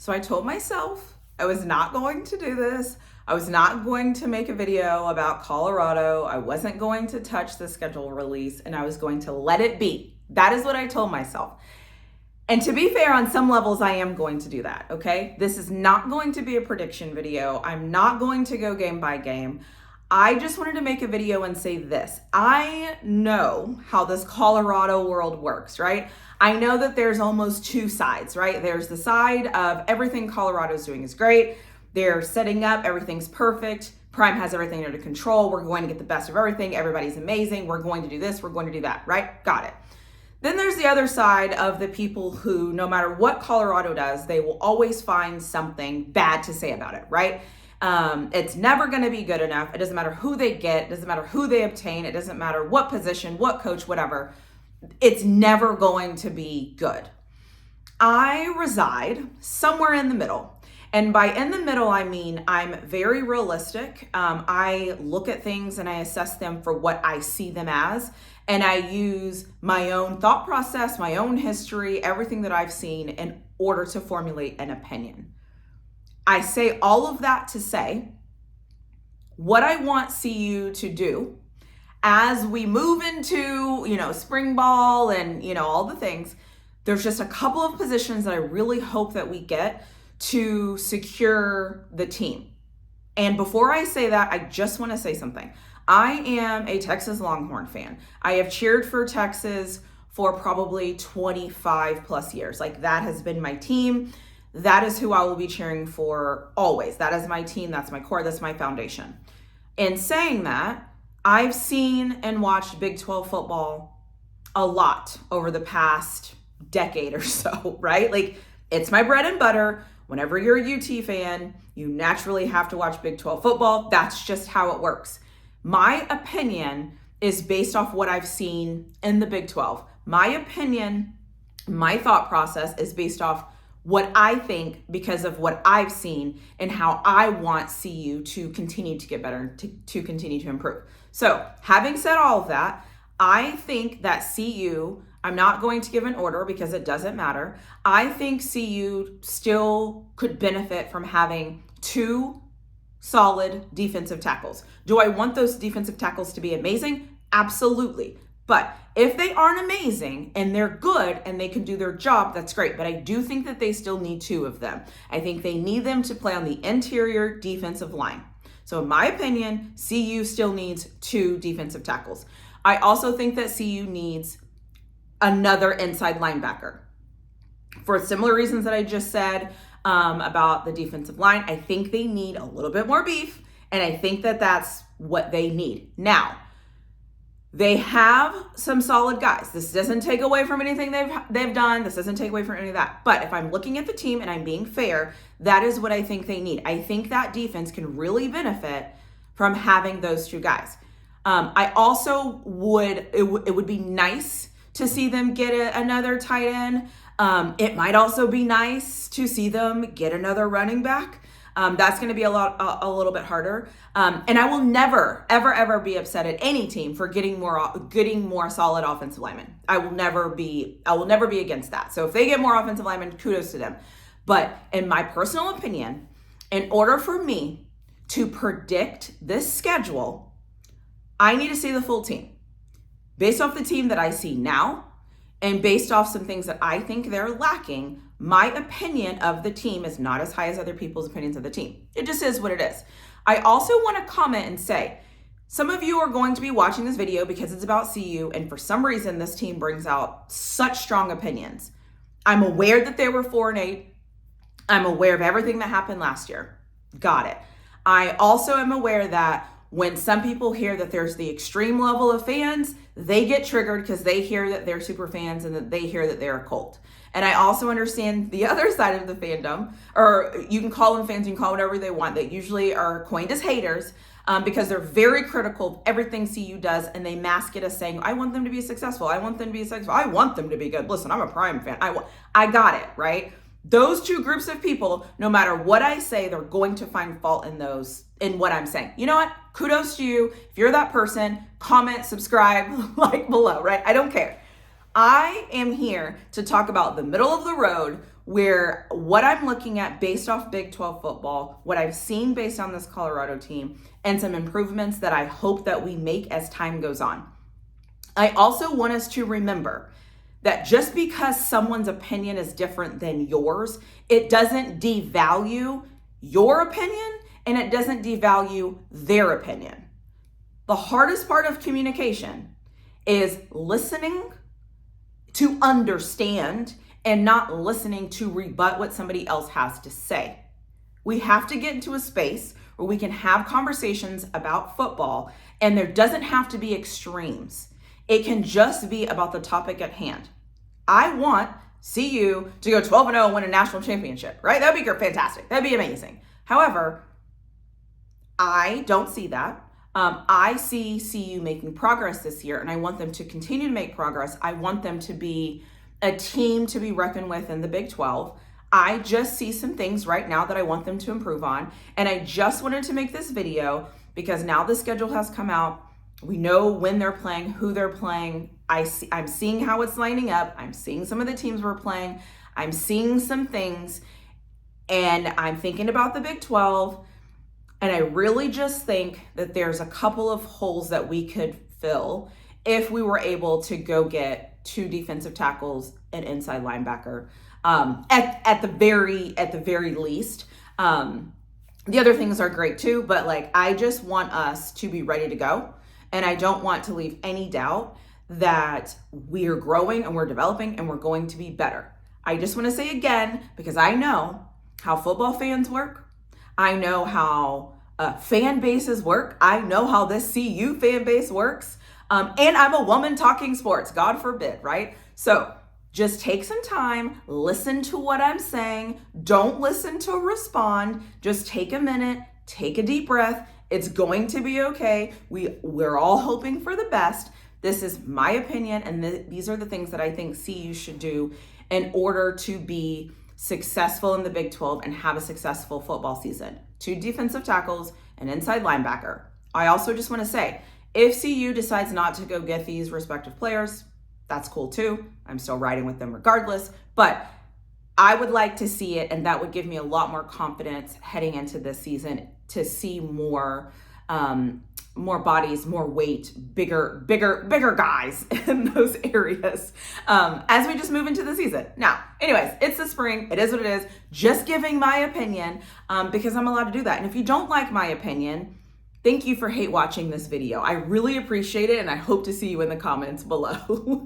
So I told myself I was not going to do this. I was not going to make a video about Colorado. I wasn't going to touch the schedule release, and I was going to let it be. That is what I told myself. And to be fair, on some levels, I am going to do that, okay? This is not going to be a prediction video. I'm not going to go game by game. I just wanted to make a video and say this. I know how this Colorado world works, right? I know that there's almost two sides, right? There's the side of everything Colorado's doing is great. They're setting up, everything's perfect. Prime has everything under control. We're going to get the best of everything. Everybody's amazing. We're going to do this. We're going to do that, right? Got it. Then there's the other side of the people who, no matter what Colorado does, they will always find something bad to say about it, right? It's never going to be good enough. It doesn't matter who they get. It doesn't matter who they obtain. It doesn't matter what position, what coach, whatever. It's never going to be good. I reside somewhere in the middle. And by in the middle, I mean, I'm very realistic. I look at things and I assess them for what I see them as. And I use my own thought process, my own history, everything that I've seen in order to formulate an opinion. I say all of that to say what I want CU to do as we move into, spring ball and, all the things. There's just a couple of positions that I really hope that we get to secure the team. And before I say that, I just want to say something. I am a Texas Longhorn fan. I have cheered for Texas for probably 25 plus years. Like, that has been my team. That is who I will be cheering for always. That is my team. That's my core. That's my foundation. In saying that, I've seen and watched Big 12 football a lot over the past decade or so, right? Like, it's my bread and butter. Whenever you're a UT fan, you naturally have to watch Big 12 football. That's just how it works. My opinion is based off what I've seen in the Big 12. My opinion, my thought process is based off what I think because of what I've seen and how I want CU to continue to get better, to continue to improve. So, having said all of that, I think that CU, I'm not going to give an order because it doesn't matter. I think CU still could benefit from having two solid defensive tackles. Do I want those defensive tackles to be amazing? Absolutely. But if they aren't amazing and they're good and they can do their job, that's great. But I do think that they still need two of them. I think they need them to play on the interior defensive line. So in my opinion, CU still needs two defensive tackles. I also think that CU needs another inside linebacker. For similar reasons that I just said about the defensive line, I think they need a little bit more beef, and I think that that's what they need. Now, they have some solid guys. This doesn't take away from anything they've done. This doesn't take away from any of that. But if I'm looking at the team and I'm being fair, that is what I think they need. I think that defense can really benefit from having those two guys. I also it would be nice to see them get another tight end. It might also be nice to see them get another running back. That's going to be a little bit harder. And I will never, ever be upset at any team for getting more solid offensive linemen. I will never be against that. So if they get more offensive linemen, kudos to them. But in my personal opinion, in order for me to predict this schedule, I need to see the full team. Based off the team that I see now, and based off some things that I think they're lacking, my opinion of the team is not as high as other people's opinions of the team. It just is what it is. I also want to comment and say, some of you are going to be watching this video because it's about CU, and for some reason, this team brings out such strong opinions. I'm aware that they were 4-8. I'm aware of everything that happened last year. Got it. I also am aware that when some people hear that there's the extreme level of fans, they get triggered because they hear that they're super fans and that they hear that they're a cult. And I also understand the other side of the fandom, or you can call them fans, you can call whatever they want, that usually are coined as haters because they're very critical of everything CU does, and they mask it as saying, I want them to be successful. I want them to be successful. I want them to be good. Listen, I'm a Prime fan. I got it, right? Those two groups of people, no matter what I say, they're going to find fault in what I'm saying. You know what? Kudos to you. If you're that person, comment, subscribe, like below, right? I don't care. I am here to talk about the middle of the road, where what I'm looking at based off Big 12 football, what I've seen based on this Colorado team, and some improvements that I hope that we make as time goes on. I also want us to remember that just because someone's opinion is different than yours, it doesn't devalue your opinion and it doesn't devalue their opinion. The hardest part of communication is listening to understand and not listening to rebut what somebody else has to say. We have to get into a space where we can have conversations about football, and there doesn't have to be extremes. It can just be about the topic at hand. I want CU to go 12-0 and win a national championship, right? That'd be fantastic. That'd be amazing. However, I don't see that. I see CU making progress this year, and I want them to continue to make progress. I want them to be a team to be reckoned with in the Big 12. I just see some things right now that I want them to improve on, and I just wanted to make this video because now the schedule has come out. We know when they're playing, who they're playing. I'm seeing how it's lining up. I'm seeing some of the teams we're playing. I'm seeing some things, and I'm thinking about the Big 12. And I really just think that there's a couple of holes that we could fill if we were able to go get 2 defensive tackles and inside linebacker at the very least. The other things are great too, but like I just want us to be ready to go. And I don't want to leave any doubt that we're growing and we're developing and we're going to be better. I just want to say again, because I know how football fans work. I know how fan bases work. I know how this CU fan base works. And I'm a woman talking sports, God forbid, right? So just take some time, listen to what I'm saying. Don't listen to respond. Just take a minute, take a deep breath. It's going to be okay. We're all hoping for the best. This is my opinion, and these are the things that I think CU should do in order to be successful in the Big 12 and have a successful football season. 2 defensive tackles, an inside linebacker. I also just want to say, if CU decides not to go get these respective players, that's cool too. I'm still riding with them regardless, but I would like to see it, and that would give me a lot more confidence heading into this season to see more bodies, more weight, bigger guys in those areas as we just move into the season. Now, anyways, it's the spring. It is what it is. Just giving my opinion because I'm allowed to do that. And if you don't like my opinion, thank you for hate watching this video. I really appreciate it, and I hope to see you in the comments below.